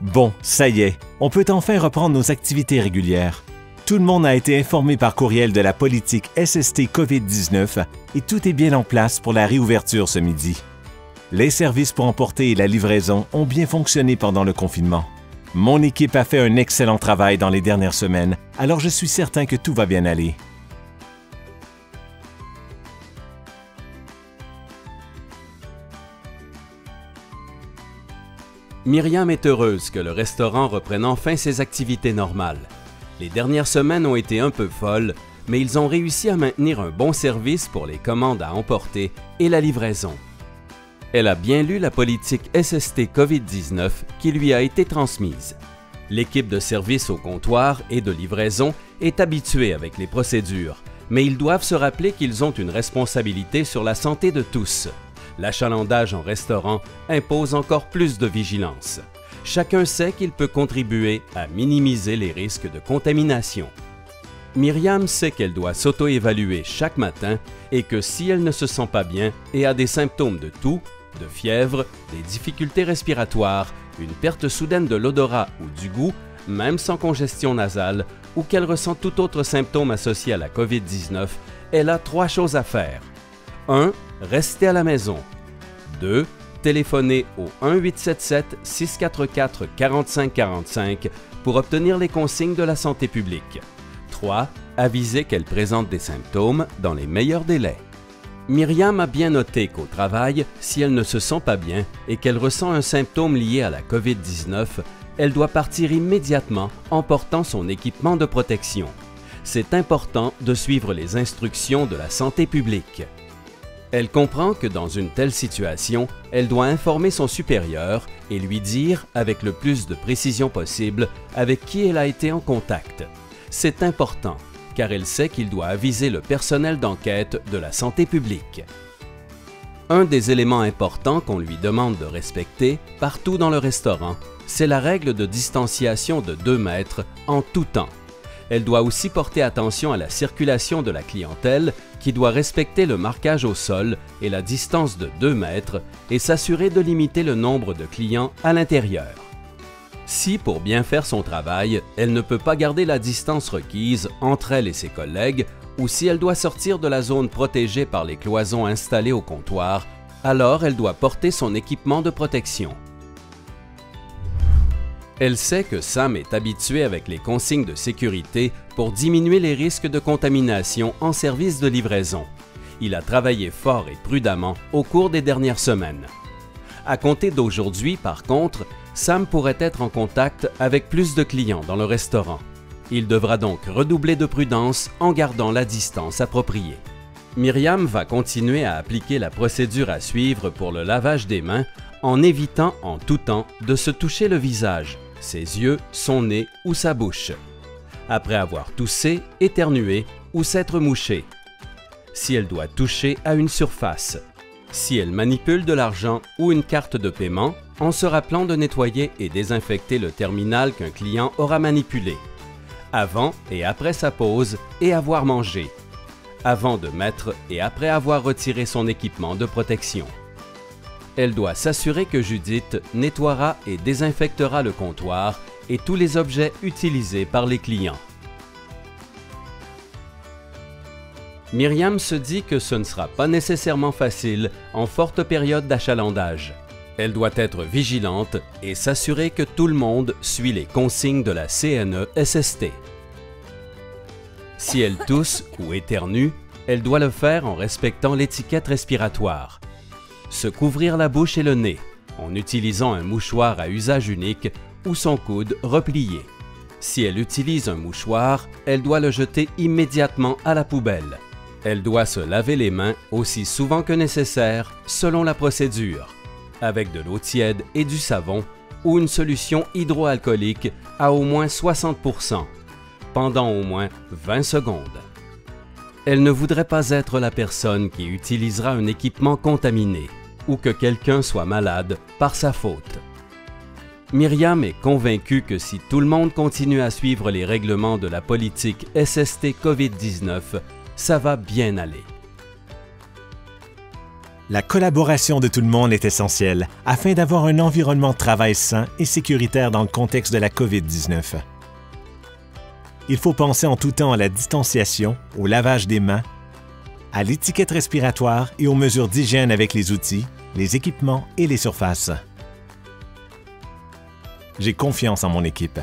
Bon, ça y est, on peut enfin reprendre nos activités régulières. Tout le monde a été informé par courriel de la politique SST COVID-19 et tout est bien en place pour la réouverture ce midi. Les services pour emporter et la livraison ont bien fonctionné pendant le confinement. Mon équipe a fait un excellent travail dans les dernières semaines, alors je suis certain que tout va bien aller. Myriam est heureuse que le restaurant reprenne enfin ses activités normales. Les dernières semaines ont été un peu folles, mais ils ont réussi à maintenir un bon service pour les commandes à emporter et la livraison. Elle a bien lu la politique SST COVID-19 qui lui a été transmise. L'équipe de service au comptoir et de livraison est habituée avec les procédures, mais ils doivent se rappeler qu'ils ont une responsabilité sur la santé de tous. L'achalandage en restaurant impose encore plus de vigilance. Chacun sait qu'il peut contribuer à minimiser les risques de contamination. Myriam sait qu'elle doit s'auto-évaluer chaque matin et que si elle ne se sent pas bien et a des symptômes de toux, de fièvre, des difficultés respiratoires, une perte soudaine de l'odorat ou du goût, même sans congestion nasale, ou qu'elle ressent tout autre symptôme associé à la COVID-19, elle a 3 choses à faire. 1. Rester à la maison. 2. Téléphoner au 1-877-644-4545 pour obtenir les consignes de la santé publique. 3. Aviser qu'elle présente des symptômes dans les meilleurs délais. Myriam a bien noté qu'au travail, si elle ne se sent pas bien et qu'elle ressent un symptôme lié à la COVID-19, elle doit partir immédiatement en portant son équipement de protection. C'est important de suivre les instructions de la santé publique. Elle comprend que dans une telle situation, elle doit informer son supérieur et lui dire, avec le plus de précision possible, avec qui elle a été en contact. C'est important, car elle sait qu'il doit aviser le personnel d'enquête de la santé publique. Un des éléments importants qu'on lui demande de respecter partout dans le restaurant, c'est la règle de distanciation de 2 mètres en tout temps. Elle doit aussi porter attention à la circulation de la clientèle qui doit respecter le marquage au sol et la distance de 2 mètres et s'assurer de limiter le nombre de clients à l'intérieur. Si, pour bien faire son travail, elle ne peut pas garder la distance requise entre elle et ses collègues ou si elle doit sortir de la zone protégée par les cloisons installées au comptoir, alors elle doit porter son équipement de protection. Elle sait que Sam est habitué avec les consignes de sécurité pour diminuer les risques de contamination en service de livraison. Il a travaillé fort et prudemment au cours des dernières semaines. À compter d'aujourd'hui, par contre, Sam pourrait être en contact avec plus de clients dans le restaurant. Il devra donc redoubler de prudence en gardant la distance appropriée. Myriam va continuer à appliquer la procédure à suivre pour le lavage des mains en évitant en tout temps de se toucher le visage, ses yeux, son nez ou sa bouche, après avoir toussé, éternué ou s'être mouché. Si elle doit toucher à une surface, si elle manipule de l'argent ou une carte de paiement, en se rappelant de nettoyer et désinfecter le terminal qu'un client aura manipulé, avant et après sa pause et avoir mangé, avant de mettre et après avoir retiré son équipement de protection. Elle doit s'assurer que Judith nettoiera et désinfectera le comptoir et tous les objets utilisés par les clients. Myriam se dit que ce ne sera pas nécessairement facile en forte période d'achalandage. Elle doit être vigilante et s'assurer que tout le monde suit les consignes de la CNE-SST. Si elle tousse ou éternue, elle doit le faire en respectant l'étiquette respiratoire. Se couvrir la bouche et le nez en utilisant un mouchoir à usage unique ou son coude replié. Si elle utilise un mouchoir, elle doit le jeter immédiatement à la poubelle. Elle doit se laver les mains aussi souvent que nécessaire selon la procédure, avec de l'eau tiède et du savon ou une solution hydroalcoolique à au moins 60%, pendant au moins 20 secondes. Elle ne voudrait pas être la personne qui utilisera un équipement contaminé ou que quelqu'un soit malade par sa faute. Myriam est convaincue que si tout le monde continue à suivre les règlements de la politique SST COVID-19, ça va bien aller. La collaboration de tout le monde est essentielle afin d'avoir un environnement de travail sain et sécuritaire dans le contexte de la COVID-19. Il faut penser en tout temps à la distanciation, au lavage des mains, à l'étiquette respiratoire et aux mesures d'hygiène avec les outils, les équipements et les surfaces. J'ai confiance en mon équipe.